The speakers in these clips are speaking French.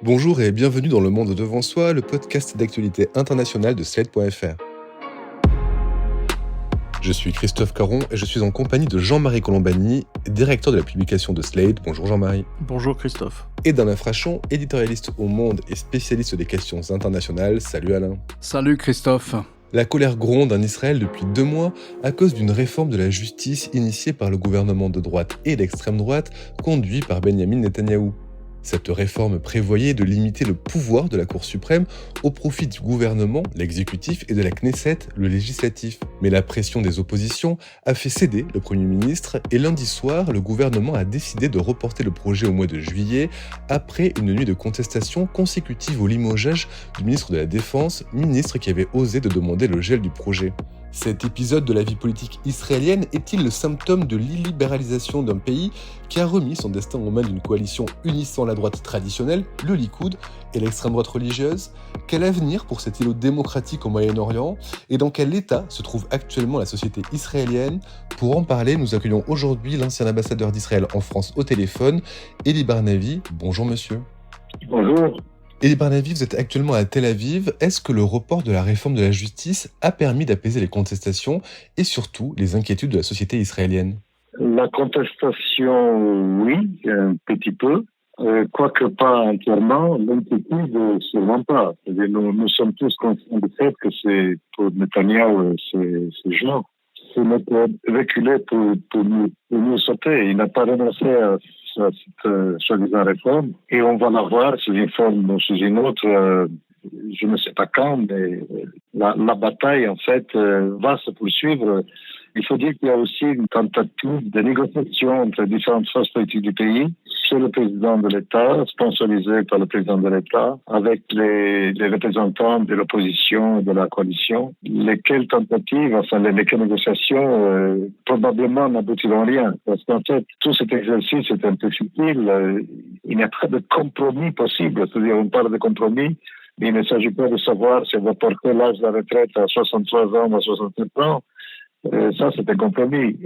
Bonjour et bienvenue dans Le Monde Devant Soi, le podcast d'actualité internationale de Slate.fr. Je suis Christophe Caron et je suis en compagnie de Jean-Marie Colombani, directeur de la publication de Slate. Bonjour Jean-Marie. Bonjour Christophe. Et d'Alain Frachon, éditorialiste au Monde et spécialiste des questions internationales. Salut Alain. Salut Christophe. La colère gronde en Israël depuis 2 mois à cause d'une réforme de la justice initiée par le gouvernement de droite et d'extrême droite conduit par Benyamin Netanyahou. Cette réforme prévoyait de limiter le pouvoir de la Cour suprême au profit du gouvernement, l'exécutif, et de la Knesset, le législatif. Mais la pression des oppositions a fait céder le Premier ministre et lundi soir, le gouvernement a décidé de reporter le projet au mois de juillet après une nuit de contestation consécutive au limogeage du ministre de la Défense, ministre qui avait osé de demander le gel du projet. Cet épisode de la vie politique israélienne est-il le symptôme de l'illibéralisation d'un pays qui a remis son destin aux mains d'une coalition unissant la droite traditionnelle, le Likoud, et l'extrême droite religieuse? Quel avenir pour cet îlot démocratique au Moyen-Orient? Et dans quel état se trouve actuellement la société israélienne? Pour en parler, nous accueillons aujourd'hui l'ancien ambassadeur d'Israël en France au téléphone, Eli Barnavi. Bonjour monsieur. Bonjour. Eli Barnavi, vous êtes actuellement à Tel Aviv. Est-ce que le report de la réforme de la justice a permis d'apaiser les contestations et surtout les inquiétudes de la société israélienne? La contestation, oui, un petit peu, quoique pas entièrement, l'inquiétude, sûrement pas. C'est-à-dire, nous sommes tous conscients du fait que c'est pour Netanyahou, c'est genre, c'est notre reculer pour nous sauter. Il n'a pas renoncé à cette soi-disant réforme et on va la voir sous une forme ou sous une autre. Je ne sais pas quand, mais la bataille, en fait, va se poursuivre. Il faut dire qu'il y a aussi une tentative de négociation entre différentes forces politiques du pays, chez le président de l'État, sponsorisé par le président de l'État, avec les représentants de l'opposition et de la coalition, lesquelles tentatives, lesquelles négociations, probablement n'aboutiront rien. Parce qu'en fait, tout cet exercice est un peu futile. Il n'y a pas de compromis possible. C'est-à-dire, on parle de compromis, mais il ne s'agit pas de savoir si on va porter l'âge de la retraite à 63 ans ou à 67 ans. Ça, c'est un compromis.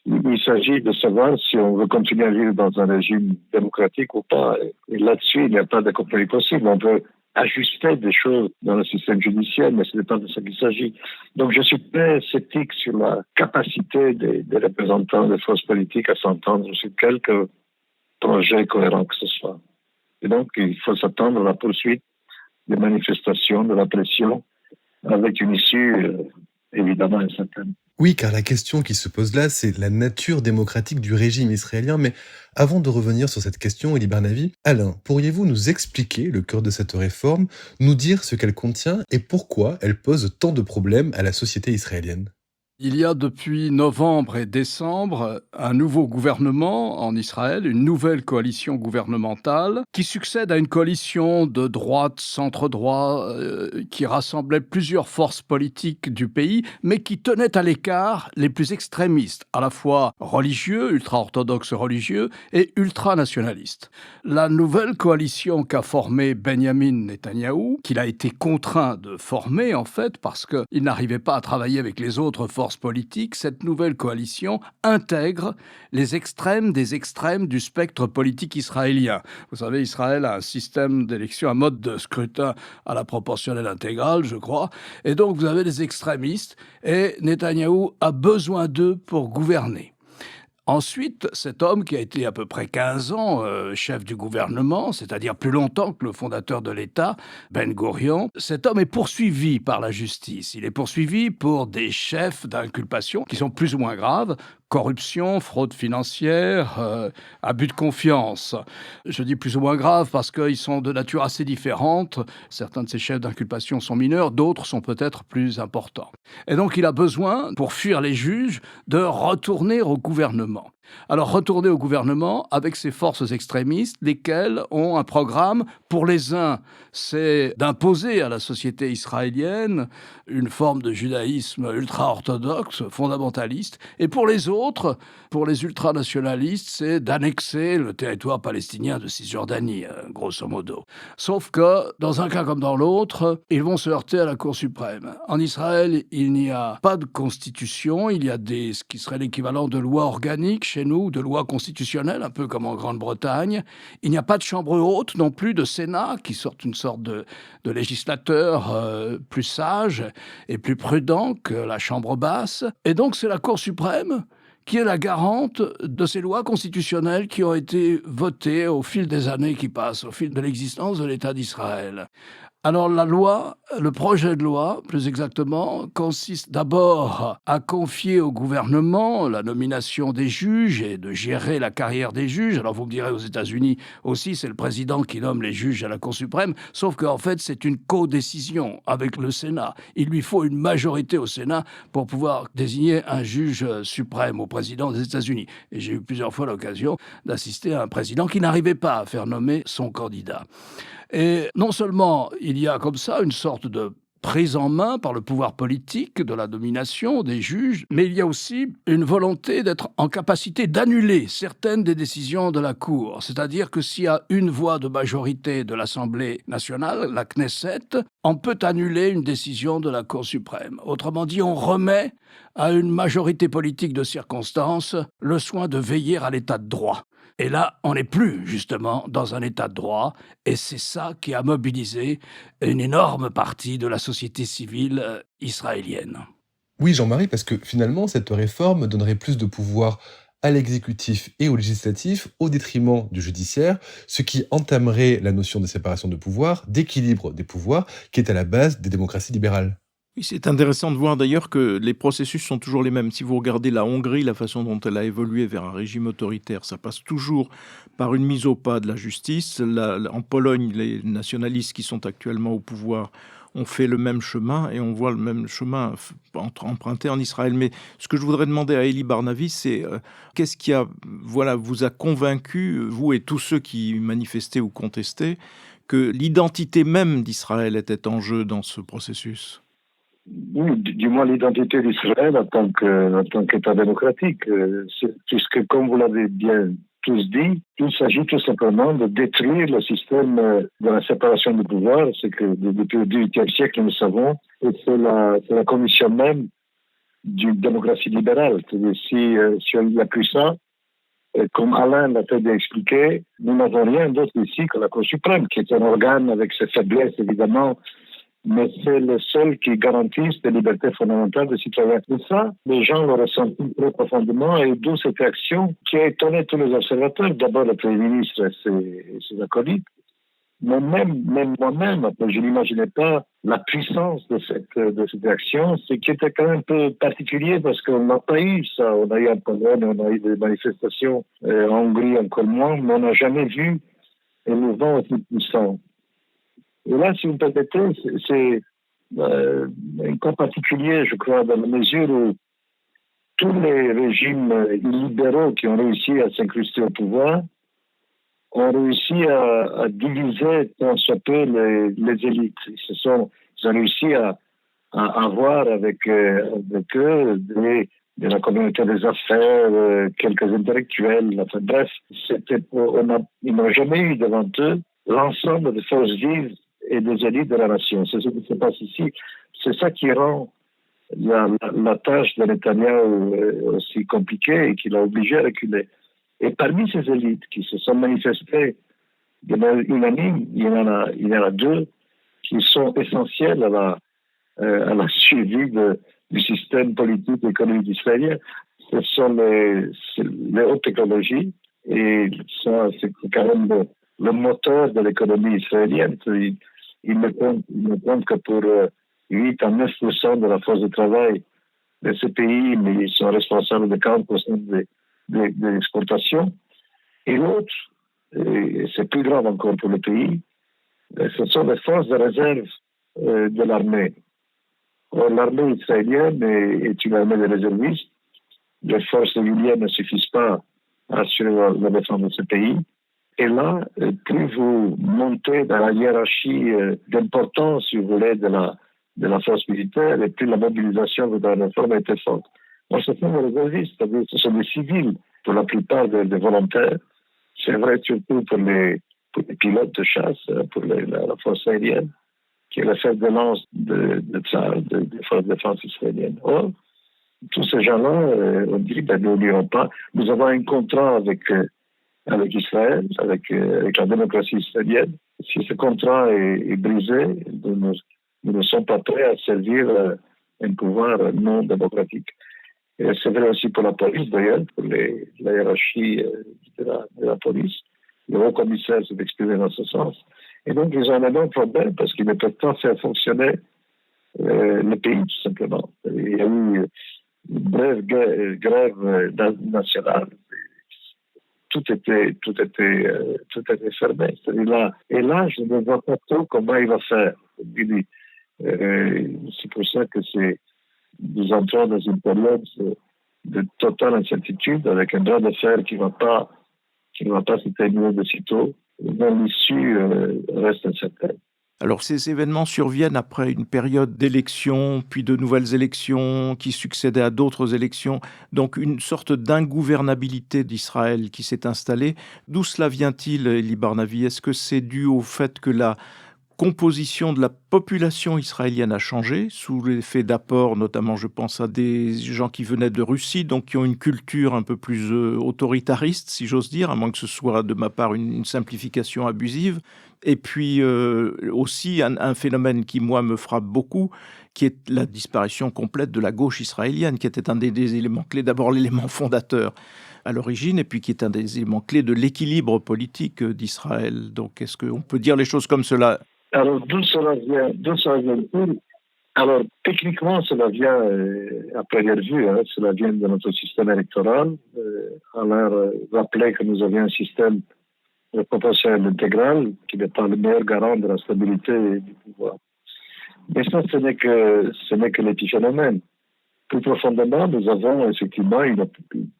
Il s'agit de savoir si on veut continuer à vivre dans un régime démocratique ou pas. Et là-dessus, il n'y a pas de compromis possible. On peut ajuster des choses dans le système judiciaire, mais ce n'est pas de ça qu'il s'agit. Donc, je suis très sceptique sur la capacité des représentants des forces politiques à s'entendre sur quelque projet cohérent que ce soit. Et donc, il faut s'attendre à la poursuite des manifestations, de la pression, avec une issue évidemment incertaine. Oui, car la question qui se pose là, c'est la nature démocratique du régime israélien. Mais avant de revenir sur cette question, Eli Barnavi, Alain, pourriez-vous nous expliquer le cœur de cette réforme, nous dire ce qu'elle contient et pourquoi elle pose tant de problèmes à la société israélienne? Il y a depuis novembre et décembre un nouveau gouvernement en Israël, une nouvelle coalition gouvernementale qui succède à une coalition de droite, centre-droit, qui rassemblait plusieurs forces politiques du pays, mais qui tenait à l'écart les plus extrémistes, à la fois religieux, ultra-orthodoxes religieux, et ultra-nationalistes. La nouvelle coalition qu'a formée Benyamin Netanyahou, qu'il a été contraint de former en fait, parce qu'il n'arrivait pas à travailler avec les autres forces politique, cette nouvelle coalition intègre les extrêmes des extrêmes du spectre politique israélien. Vous savez, Israël a un système d'élection, un mode de scrutin à la proportionnelle intégrale, je crois. Et donc, vous avez des extrémistes et Netanyahou a besoin d'eux pour gouverner. Ensuite, cet homme qui a été à peu près 15 ans chef du gouvernement, c'est-à-dire plus longtemps que le fondateur de l'État, Ben Gurion, cet homme est poursuivi par la justice. Il est poursuivi pour des chefs d'inculpation qui sont plus ou moins graves, corruption, fraude financière, abus de confiance. Je dis plus ou moins grave parce qu'ils sont de nature assez différente. Certains de ces chefs d'inculpation sont mineurs, d'autres sont peut-être plus importants. Et donc il a besoin, pour fuir les juges, de retourner au gouvernement. Alors retourner au gouvernement avec ces forces extrémistes, lesquelles ont un programme. Pour les uns, c'est d'imposer à la société israélienne une forme de judaïsme ultra-orthodoxe, fondamentaliste. Et pour les autres, pour les ultranationalistes, c'est d'annexer le territoire palestinien de Cisjordanie, grosso modo. Sauf que, dans un cas comme dans l'autre, ils vont se heurter à la Cour suprême. En Israël, il n'y a pas de constitution, il y a ce qui serait l'équivalent de loi organique chez chez nous de loi constitutionnelle, un peu comme en Grande-Bretagne. Il n'y a pas de chambre haute non plus, de Sénat, qui sorte une sorte de législateur plus sage et plus prudent que la chambre basse. Et donc c'est la Cour suprême qui est la garante de ces lois constitutionnelles qui ont été votées au fil des années qui passent, au fil de l'existence de l'État d'Israël. Alors la loi, le projet de loi, plus exactement, consiste d'abord à confier au gouvernement la nomination des juges et de gérer la carrière des juges. Alors vous me direz, aux États-Unis aussi, c'est le président qui nomme les juges à la Cour suprême, sauf qu'en fait, c'est une codécision avec le Sénat. Il lui faut une majorité au Sénat pour pouvoir désigner un juge suprême au président des États-Unis. Et j'ai eu plusieurs fois l'occasion d'assister à un président qui n'arrivait pas à faire nommer son candidat. Et non seulement il y a comme ça une sorte de prise en main par le pouvoir politique de la domination des juges, mais il y a aussi une volonté d'être en capacité d'annuler certaines des décisions de la Cour. C'est-à-dire que s'il y a une voix de majorité de l'Assemblée nationale, la Knesset, on peut annuler une décision de la Cour suprême. Autrement dit, on remet à une majorité politique de circonstance le soin de veiller à l'état de droit. Et là, on n'est plus, justement, dans un état de droit, et c'est ça qui a mobilisé une énorme partie de la société civile israélienne. Oui, Jean-Marie, parce que finalement, cette réforme donnerait plus de pouvoir à l'exécutif et au législatif au détriment du judiciaire, ce qui entamerait la notion de séparation de pouvoir, d'équilibre des pouvoirs, qui est à la base des démocraties libérales. Oui, c'est intéressant de voir d'ailleurs que les processus sont toujours les mêmes. Si vous regardez la Hongrie, la façon dont elle a évolué vers un régime autoritaire, ça passe toujours par une mise au pas de la justice. En Pologne, les nationalistes qui sont actuellement au pouvoir ont fait le même chemin et on voit le même chemin emprunté en Israël. Mais ce que je voudrais demander à Elie Barnavi, c'est qu'est-ce qui vous a convaincu, vous et tous ceux qui manifestaient ou contestaient, que l'identité même d'Israël était en jeu dans ce processus ? Oui, du moins l'identité d'Israël en tant qu'État démocratique. Puisque, comme vous l'avez bien tous dit, il s'agit tout simplement de détruire le système de la séparation du pouvoir. C'est que depuis le XVIIIe siècle, nous savons, et c'est la commission même d'une démocratie libérale. Si on n'y a plus ça, comme Alain l'a fait bien expliquer, nous n'avons rien d'autre ici que la Cour suprême, qui est un organe avec ses faiblesses, évidemment, mais c'est le seul qui garantisse les libertés fondamentales des citoyens. Et ça, les gens l'ont ressenti très profondément, et d'où cette action qui a étonné tous les observateurs. D'abord le Premier ministre et ses acolytes, mais même moi-même, je n'imaginais pas la puissance de cette action, ce qui était quand même un peu particulier parce qu'on n'a pas eu ça. On a eu en Pologne, on a eu des manifestations en Hongrie encore moins, mais on n'a jamais vu un mouvement aussi puissant. Et là, si vous me permettez, c'est un cas particulier, je crois, dans la mesure où tous les régimes illibéraux qui ont réussi à s'incruster au pouvoir ont réussi à diviser tant soit peu les élites. Ils ont réussi à avoir avec eux de la communauté des affaires, quelques intellectuels. Enfin, bref, ils n'ont jamais eu devant eux l'ensemble des forces vives et des élites de la nation. C'est ce qui se passe ici. C'est ça qui rend la tâche de Netanyahou aussi compliquée et qui l'a obligé à reculer. Et parmi ces élites qui se sont manifestées de manière unanime, il y en a deux qui sont essentiels à la suivi du système politique et économique israélien. Ce sont les hautes technologies, et ça, c'est quand même le moteur de l'économie israélienne. Ils ne comptent que pour 8 à 9% de la force de travail de ce pays, mais ils sont responsables de 40% des exportations. Et l'autre, et c'est plus grave encore pour le pays, ce sont les forces de réserve de l'armée. Or, l'armée israélienne est une armée de réservistes. Les forces régulières ne suffisent pas à assurer la défense de ce pays. Et là, plus vous montez dans la hiérarchie d'importance, si vous voulez, de la force militaire, et plus la mobilisation de la réforme était forte. Alors, ce sont des réservistes, c'est-à-dire ce sont des civils, pour la plupart des volontaires. C'est vrai surtout pour les pilotes de chasse, pour la force aérienne, qui est la chef de lance des forces de défense israéliennes. Or, tous ces gens-là ont dit, nous n'irons pas. Nous avons un contrat avec Israël, avec la démocratie israélienne. Si ce contrat est brisé, nous ne sommes pas prêts à servir un pouvoir non démocratique. Et c'est vrai aussi pour la police, d'ailleurs, pour la hiérarchie de la police. Le haut commissaire s'est exprimé dans ce sens. Et donc, ils ont un énorme problème parce qu'ils ne peuvent pas faire fonctionner le pays, tout simplement. Il y a eu une brève grève nationale. Tout était fermé. Et là, je ne vois pas trop comment il va faire. C'est pour ça que nous entrons dans une période de totale incertitude avec un bras de fer qui ne va pas se terminer de sitôt. Même l'issue reste incertaine. Alors ces événements surviennent après une période d'élections, puis de nouvelles élections qui succédaient à d'autres élections, donc une sorte d'ingouvernabilité d'Israël qui s'est installée. D'où cela vient-il, Elie Barnavi? Est-ce que c'est dû au fait que la composition de la population israélienne a changé, sous l'effet d'apports, notamment je pense à des gens qui venaient de Russie, donc qui ont une culture un peu plus autoritariste, si j'ose dire, à moins que ce soit de ma part une simplification abusive. Et puis aussi un phénomène qui, moi, me frappe beaucoup, qui est la disparition complète de la gauche israélienne, qui était un des éléments clés, d'abord l'élément fondateur à l'origine, et puis qui est un des éléments clés de l'équilibre politique d'Israël. Donc, est-ce qu'on peut dire les choses comme cela? Alors, d'où cela vient-il? Alors, techniquement, cela vient, à première vue, cela vient de notre système électoral. Alors, rappelez que nous avions un système proportionnel intégral qui n'est pas le meilleur garant de la stabilité du pouvoir. Mais ça, ce n'est que l'épiphénomène. Plus profondément, nous avons effectivement une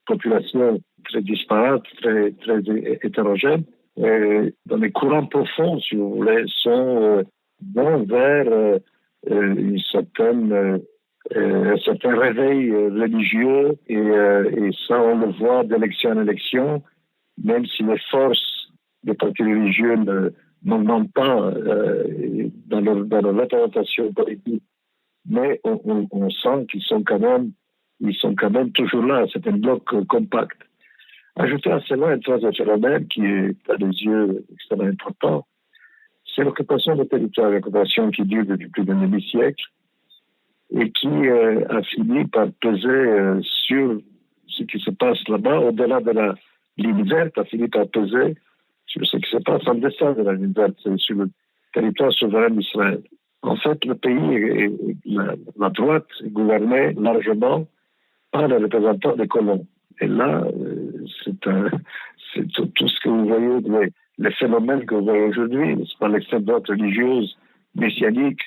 population très disparate, très hétérogène. Dans les courants profonds, si vous voulez, vont vers un certain réveil religieux et ça, on le voit d'élection en élection, même si les forces des partis religieux n'augmentent pas dans leur représentation politique. Mais on sent qu'ils sont quand même toujours là. C'est un bloc compact. Ajouter à cela un troisième phénomène qui est, à mes yeux, extrêmement important, c'est l'occupation des territoires, l'occupation qui dure depuis plus d'un demi-siècle et qui a fini par peser sur ce qui se passe là-bas, au-delà de la ligne verte, a fini par peser sur ce qui se passe en dessous de la ligne verte, c'est sur le territoire souverain d'Israël. En fait, le pays, la droite, est gouvernée largement par les représentants des colons. Et là, c'est tout ce que vous voyez, les phénomènes que vous voyez aujourd'hui, c'est pas l'extrême droite religieuse, messianique,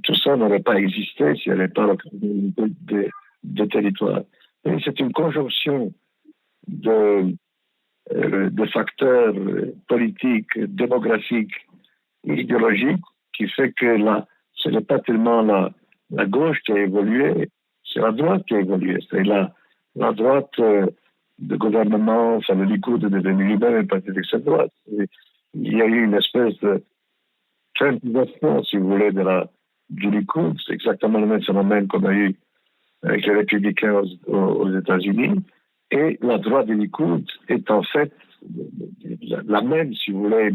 tout ça n'aurait pas existé s'il n'y avait pas de territoire. Et c'est une conjonction de facteurs politiques, démographiques et idéologiques qui fait que là, ce n'est pas tellement la gauche qui a évolué, c'est la droite qui a évolué. C'est la droite de gouvernement, enfin le Likoud est devenu lui-même un parti d'extrême droite. Il y a eu une espèce de trempisation, si vous voulez, du Likoud. C'est exactement le même phénomène qu'on a eu avec les républicains aux États-Unis. Et la droite du Likoud est en fait la même, si vous voulez.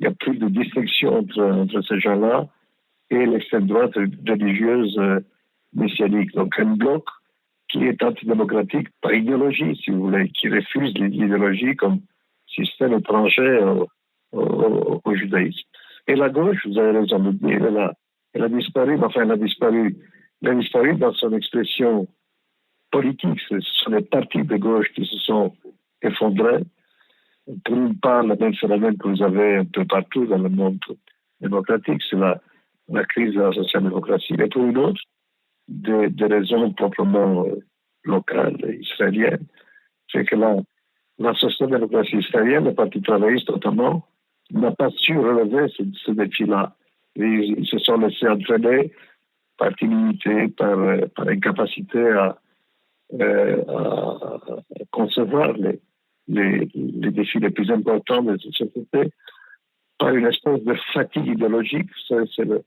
Il n'y a plus de distinction entre ces gens-là et l'extrême droite religieuse messianique. Donc un bloc qui est antidémocratique par idéologie, si vous voulez, qui refuse l'idéologie comme système étranger au judaïsme. Et la gauche, vous avez raison de dire, elle a disparu, enfin elle a disparu dans son expression politique. Ce sont les partis de gauche qui se sont effondrés. Pour une part, le même phénomène que vous avez un peu partout dans le monde démocratique, c'est la crise de la social-démocratie. Mais pour une autre, des raisons proprement locales, israéliennes, c'est que la social-démocratie israélienne, le Parti travailliste notamment, n'a pas su relever ce défi-là. Ils se sont laissés entraîner par timidité, par incapacité à concevoir les défis les plus importants de cette société, par une espèce de fatigue idéologique. C'est le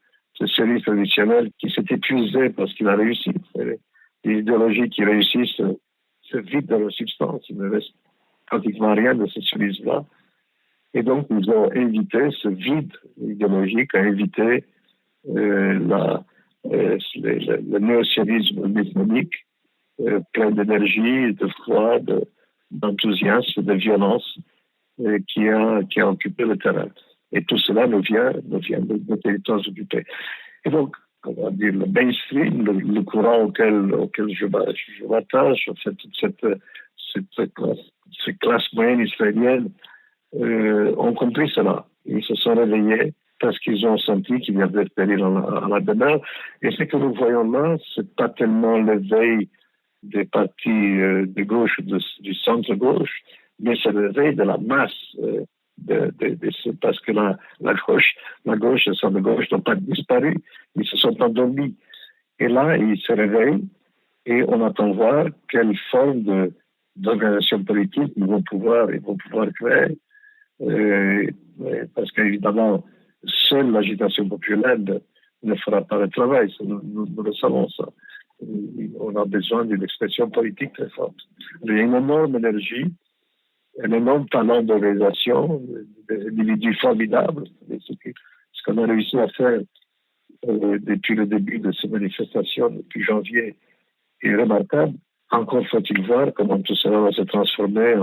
service traditionnel qui s'est épuisé parce qu'il a réussi. des idéologies qui réussissent se vident de leur substance. Il ne reste pratiquement rien de ce sionisme-là. Et donc, ils ont évité ce vide idéologique, a évité le néo-sionisme messianique, plein d'énergie, de foi, d'enthousiasme, de violence, qui a occupé le terrain. Et tout cela nous vient des territoires occupés. Et donc, on va dire le mainstream, le courant auquel je m'attache, en fait, toute cette classe moyenne israélienne, ont compris cela. Ils se sont réveillés parce qu'ils ont senti qu'il y avait péril à la demeure. Et ce que nous voyons là, c'est pas tellement l'éveil des partis de gauche ou du centre-gauche, mais c'est l'éveil de la masse. Parce que la gauche et le centre-gauche n'ont pas disparu, ils se sont endormis. Et là, ils se réveillent et on attend voir quelle forme d'organisation politique ils vont pouvoir créer. Parce qu'évidemment, seule l'agitation populaire ne fera pas le travail, nous le savons ça. On a besoin d'une expression politique très forte. Il y a une énorme énergie, un énorme talent d'organisation, des individus formidables. Ce qu'on a réussi à faire depuis le début de ces manifestations, depuis janvier, est remarquable. Encore faut-il voir comment tout cela va se transformer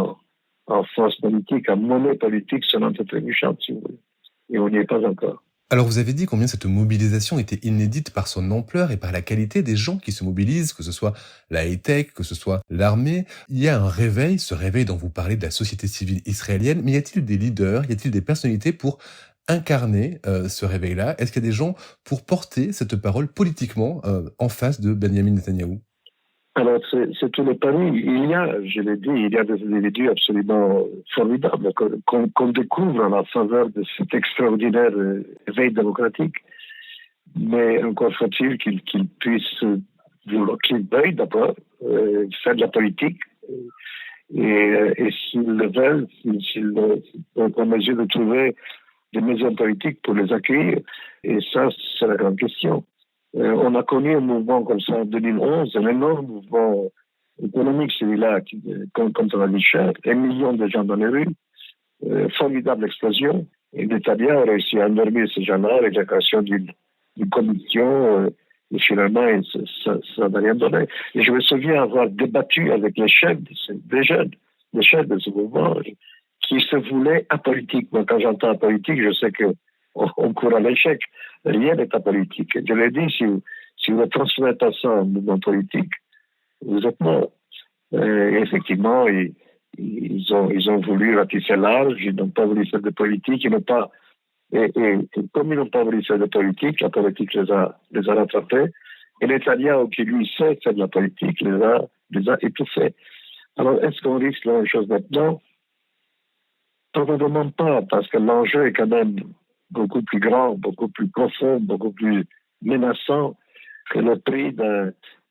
en force politique, en monnaie politique sur notre trébuchante, si vous voulez. Et on n'y est pas encore. Alors vous avez dit combien cette mobilisation était inédite par son ampleur et par la qualité des gens qui se mobilisent, que ce soit la high-tech, que ce soit l'armée. Il y a un réveil, ce réveil dont vous parlez de la société civile israélienne, mais y a-t-il des leaders, y a-t-il des personnalités pour incarner ce réveil-là? Est-ce qu'il y a des gens pour porter cette parole politiquement en face de Benjamin Netanyahou? Alors, c'est tout le pari. Je l'ai dit, il y a des individus absolument formidables qu'on découvre à la faveur de cet extraordinaire éveil démocratique. Mais encore faut-il qu'ils puissent, qu'ils veuillent d'abord faire de la politique. Et s'ils le veulent, s'ils sont en mesure de trouver des mesures politiques pour les accueillir. Et ça, c'est la grande question. On a connu un mouvement comme ça en 2011, un énorme mouvement économique, celui-là, contre la vie chère, 1 million de gens dans les rues, formidable explosion. Et l'Italien a réussi à endormir ces gens-là avec la création d'une commission, et finalement, ça n'a rien donné. Et je me souviens avoir débattu avec les chefs des jeunes, les chefs de ce mouvement, qui se voulaient apolitiques. Moi, quand j'entends apolitique, je sais qu'on court à l'échec. Rien n'est apolitique. Je l'ai dit, si vous ne transformez pas ça en mouvement politique, vous êtes mort. Effectivement, ils ont voulu ratisser large, ils n'ont pas voulu faire de politique, ils n'ont pas. Et comme ils n'ont pas voulu faire de politique, la politique les a rattrapés. Et Netanyahu, qui lui sait faire de la politique, les a étouffés. Alors, est-ce qu'on risque la même chose maintenant? Probablement pas, parce que l'enjeu est quand même beaucoup plus grand, beaucoup plus profond, beaucoup plus menaçant que le prix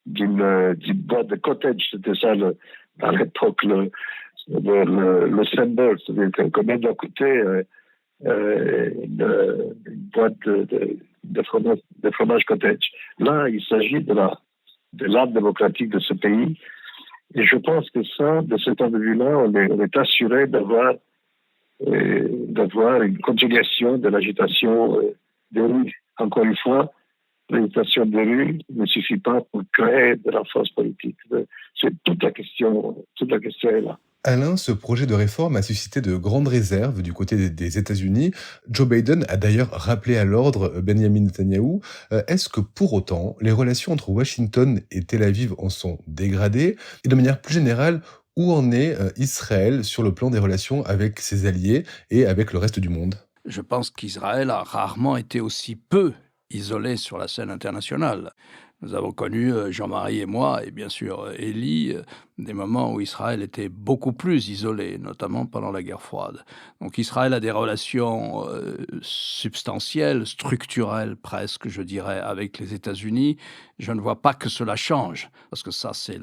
d'une boîte de cottage. C'était ça, à l'époque, le symbole. C'est-à-dire combien doit coûter une boîte de fromage cottage. Là, il s'agit de l'art démocratique de ce pays. Et je pense que ça, de cet point de vue-là, on est assuré d'avoir une continuation de l'agitation des rues. Encore une fois, l'agitation des rues ne suffit pas pour créer de la force politique. C'est toute la question est là. Alain, ce projet de réforme a suscité de grandes réserves du côté des États-Unis. Joe Biden a d'ailleurs rappelé à l'ordre Benjamin Netanyahou. Est-ce que pour autant, les relations entre Washington et Tel Aviv en sont dégradées? Et de manière plus générale, où en est Israël sur le plan des relations avec ses alliés et avec le reste du monde? Je pense qu'Israël a rarement été aussi peu isolé sur la scène internationale. Nous avons connu, Jean-Marie et moi, et bien sûr Élie, des moments où Israël était beaucoup plus isolé, notamment pendant la guerre froide. Donc Israël a des relations substantielles, structurelles presque, je dirais, avec les États-Unis. Je ne vois pas que cela change, parce que ça, c'est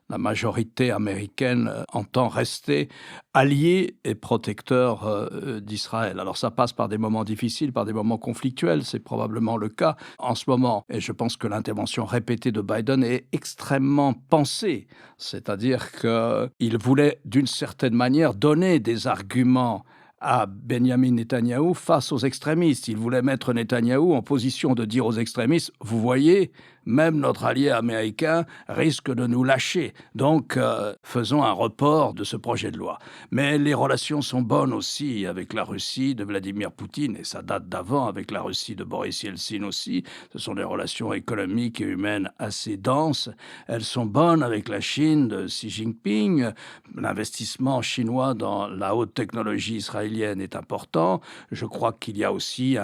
la majorité américaine entend rester alliée et protecteur d'Israël. Alors ça passe par des moments difficiles, par des moments conflictuels, c'est probablement le cas en ce moment. Et je pense que l'intervention répétée de Biden est extrêmement pensée, c'est-à-dire qu'il voulait d'une certaine manière donner des arguments à Benjamin Netanyahou face aux extrémistes. Il voulait mettre Netanyahou en position de dire aux extrémistes « Vous voyez, même notre allié américain risque de nous lâcher. Donc, faisons un report de ce projet de loi. » Mais les relations sont bonnes aussi avec la Russie de Vladimir Poutine, et ça date d'avant avec la Russie de Boris Yeltsin aussi. Ce sont des relations économiques et humaines assez denses. Elles sont bonnes avec la Chine de Xi Jinping. L'investissement chinois dans la haute technologie israélienne est important. Je crois qu'il y a aussi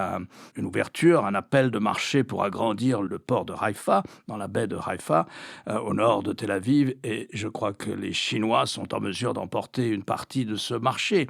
une ouverture, un appel de marché pour agrandir le port de Haïfa, dans la baie de Haïfa, au nord de Tel Aviv, et je crois que les Chinois sont en mesure d'emporter une partie de ce marché.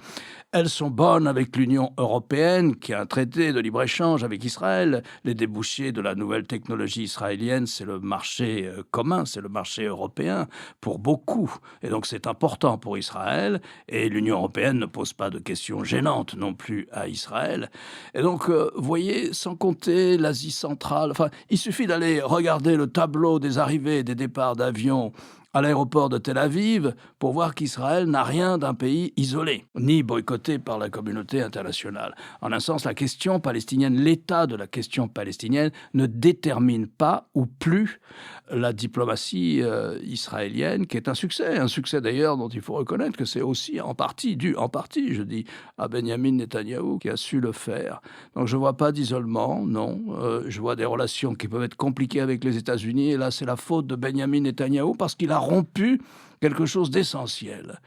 Elles sont bonnes avec l'Union européenne, qui a un traité de libre-échange avec Israël. Les débouchés de la nouvelle technologie israélienne, c'est le marché commun, c'est le marché européen pour beaucoup. Et donc c'est important pour Israël, et l'Union européenne ne pose pas de questions gênantes non plus à Israël. Et donc, vous voyez, sans compter l'Asie centrale, il suffit d'aller regarder le tableau des arrivées et des départs d'avions à l'aéroport de Tel Aviv pour voir qu'Israël n'a rien d'un pays isolé, ni boycotté par la communauté internationale. En un sens, la question palestinienne, l'état de la question palestinienne ne détermine pas ou plus la diplomatie israélienne, qui est un succès d'ailleurs dont il faut reconnaître que c'est aussi en partie dû, je dis, à Benjamin Netanyahou qui a su le faire. Donc je ne vois pas d'isolement, non. Je vois des relations qui peuvent être compliquées avec les États-Unis, et là c'est la faute de Benjamin Netanyahou parce qu'il a rompu quelque chose d'essentiel.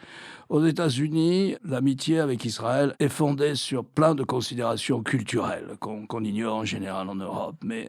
Aux États-Unis, l'amitié avec Israël est fondée sur plein de considérations culturelles qu'on ignore en général en Europe, mais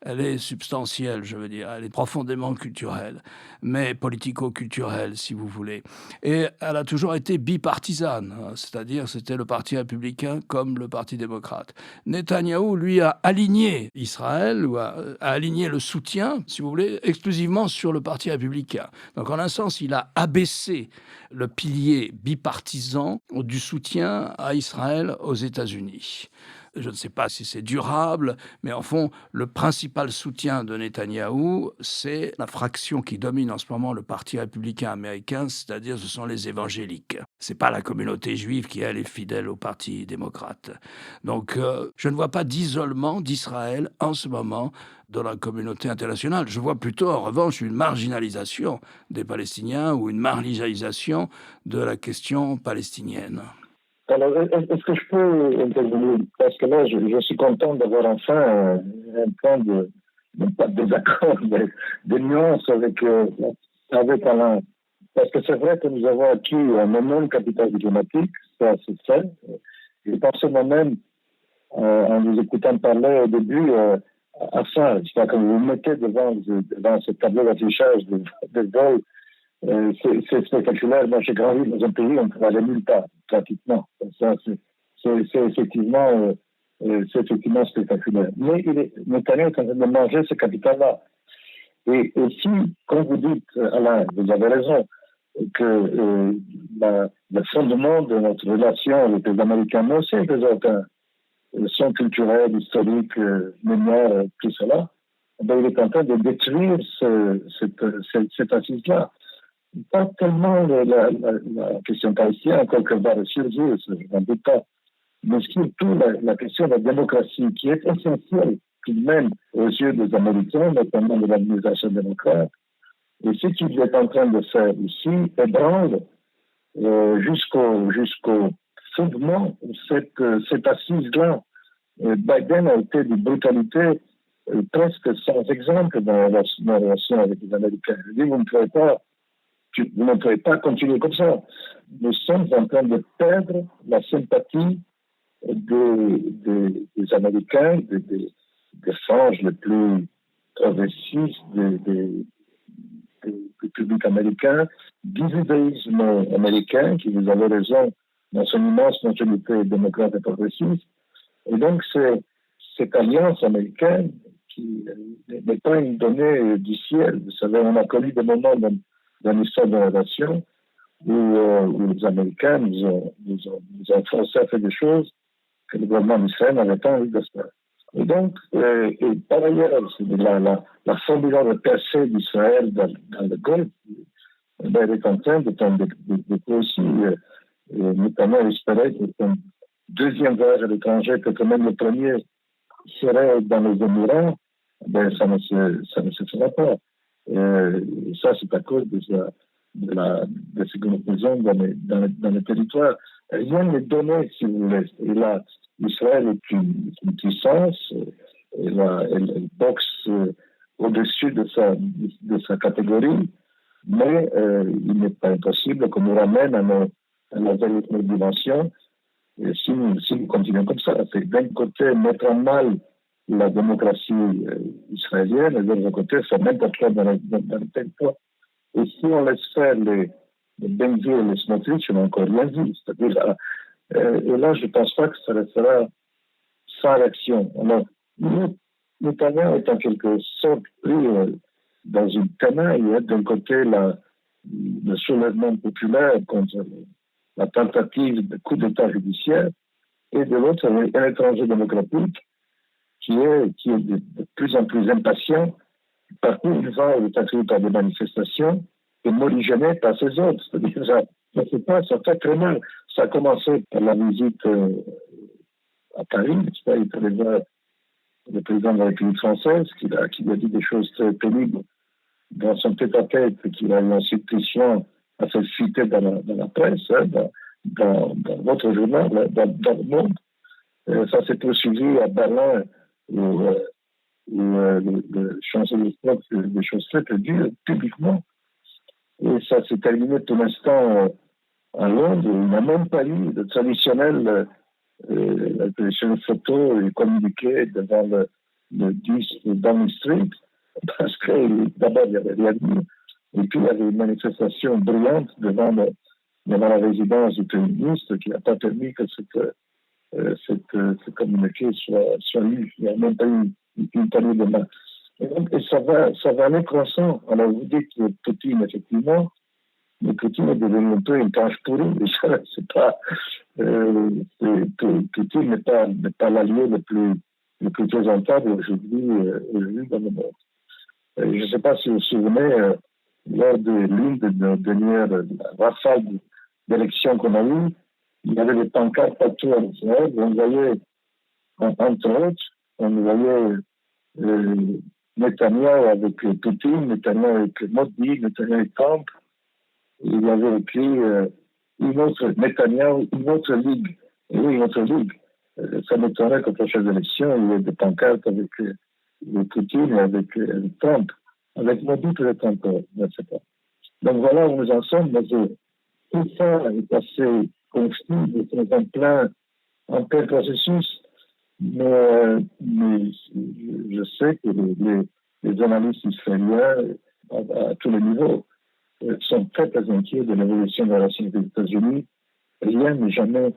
elle est substantielle, je veux dire, elle est profondément culturelle, mais politico-culturelle, si vous voulez. Et elle a toujours été bipartisane, c'est-à-dire c'était le Parti républicain comme le Parti démocrate. Netanyahou, lui, a aligné Israël, ou a aligné le soutien, si vous voulez, exclusivement sur le Parti républicain. Donc en un sens, il a abaissé le pilier bipartisan du soutien à Israël aux États-Unis. Je ne sais pas si c'est durable, mais en fond, le principal soutien de Netanyahou, c'est la fraction qui domine en ce moment le Parti républicain américain, c'est-à-dire ce sont les évangéliques. C'est pas la communauté juive qui, elle, est fidèle au Parti démocrate. Donc, je ne vois pas d'isolement d'Israël en ce moment dans la communauté internationale. Je vois plutôt, en revanche, une marginalisation des Palestiniens ou une marginalisation de la question palestinienne. Alors, est-ce que je peux intervenir? Parce que là, je suis content d'avoir enfin un point pas de désaccord, mais de nuances avec Alain. Parce que c'est vrai que nous avons acquis un énorme capital diplomatique, ça c'est fait. Je pensais moi-même, en vous écoutant parler au début, à ça. C'est-à-dire que vous vous mettez devant ce tableau d'affichage de vol. C'est spectaculaire. Moi, j'ai grandi dans un pays où on ne peut aller nulle part, pratiquement. Ça, c'est effectivement spectaculaire. Mais Netanyahou est en train de manger ce capital-là. Et aussi, comme vous dites, Alain, vous avez raison, que le fondement de notre relation avec les Américains, mais aussi avec les autres, sont culturels, historiques, mémoire, tout cela, ben, il est en train de détruire cette assise-là. Pas tellement la question palestinienne, quelque part surgir, je n'en doute pas, mais surtout la question de la démocratie, qui est essentielle tout de même aux yeux des Américains, notamment de l'administration démocrate. Et ce qu'il est en train de faire ici ébranle jusqu'au fondement cette assise-là. Biden a été d'une brutalité presque sans exemple dans la relation avec les Américains. Il dit, vous ne pouvez pas continuer comme ça. Nous sommes en train de perdre la sympathie des Américains, des franges les plus progressistes du public américain, du judaïsme américain, qui, vous avez raison, dans son immense majorité démocrate et progressiste. Et donc, cette alliance américaine, qui n'est pas une donnée du ciel. Vous savez, on a connu des moments dans dans l'histoire de la nation où les Américains nous ont forcé à faire des choses que le gouvernement d'Israël n'avait pas envie de faire. Et donc, et par ailleurs, la formidable percée d'Israël dans le Golfe, elle est en train de aussi, notamment espérer que son deuxième voyage à l'étranger, que même le premier serait dans les Émirats, ça ne se fera pas. Ça, c'est à cause de ce que nous faisons dans les territoires. Rien n'est donné, si vous voulez. Et là, Israël est une puissance, elle boxe au-dessus de sa catégorie, mais il n'est pas impossible qu'on nous ramène à la véritable dimension si nous continuons comme ça. C'est d'un côté mettre en mal la démocratie israélienne et de l'autre côté faire n'importe quoi dans le territoire. Et si on laisse faire les Benvir et les Smotrich, on n'a encore rien vu. C'est-à-dire, et là, je ne pense pas que ça restera sans réaction. Alors, Netanyahu est en quelque sorte pris dans une tenaille. D'un côté, le soulèvement populaire contre la tentative de coup d'État judiciaire, et de l'autre, un étranger démocratique qui est de plus en plus impatient. Partout où il va, il est attiré par des manifestations et morigéné par ses autres. C'est-à-dire, ça fait très mal. Ça a commencé par la visite à Paris. Il est allé voir le président de la République française qui a dit des choses très pénibles dans son tête-à-tête, qu'il a eu ensuite pression à se fuiter dans la presse, dans votre journal, dans le monde. Ça s'est poursuivi à Berlin où le chancelier Scholz fait des choses très dures publiquement. Et ça s'est terminé pour l'instant à Londres. Il n'a même pas eu de traditionnelle photo et communiqué devant le 10 Downing Street, parce que d'abord il n'y avait rien dit, et puis il y avait une manifestation brillante devant la résidence du Premier ministre qui n'a pas permis que ce communiqué soit lu. Il n'y a même pas eu une poignée de main. Et ça va aller croissant. Alors vous dites que Poutine, effectivement, mais Poutine est devenu un peu une cage pourrie. C'est pas, Poutine n'est pas l'allié le plus présentable aujourd'hui dans le monde. Je ne sais pas si vous vous souvenez, lors de l'une des dernières rafales d'élections qu'on a eues, il y avait des pancartes partout en Israël. On voyait, entre autres, on voyait Netanyahu avec Poutine, Netanyahu avec Modi, Netanyahu avec Trump. Il y avait écrit une autre ligue. Et oui, une autre ligue. Ça m'étonnerait qu'aux prochaines élections, il y ait des pancartes avec Poutine et avec Trump. Avec Modi, peut-être encore, je ne sais pas. Donc voilà où nous en sommes. Mais tout ça est assez confus, c'est en plein processus. Mais je sais que les analystes israéliens, à tous les niveaux, sont très inquiets de l'évolution de la relation des États-Unis. Rien n'est jamais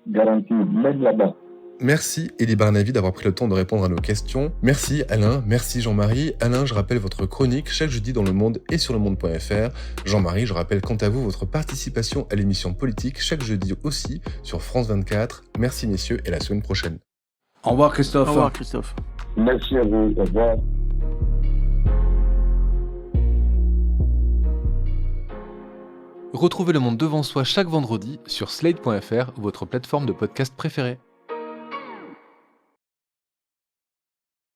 garanti, même là-bas. Merci Elie Barnavi d'avoir pris le temps de répondre à nos questions. Merci Alain, merci Jean-Marie. Alain, je rappelle votre chronique chaque jeudi dans Le Monde et sur lemonde.fr. Jean-Marie, je rappelle quant à vous votre participation à l'émission politique chaque jeudi aussi sur France 24. Merci messieurs et à la semaine prochaine. Au revoir Christophe. Au revoir Christophe. Merci à vous. Au revoir. Retrouvez Le Monde devant soi chaque vendredi sur slate.fr, votre plateforme de podcast préférée.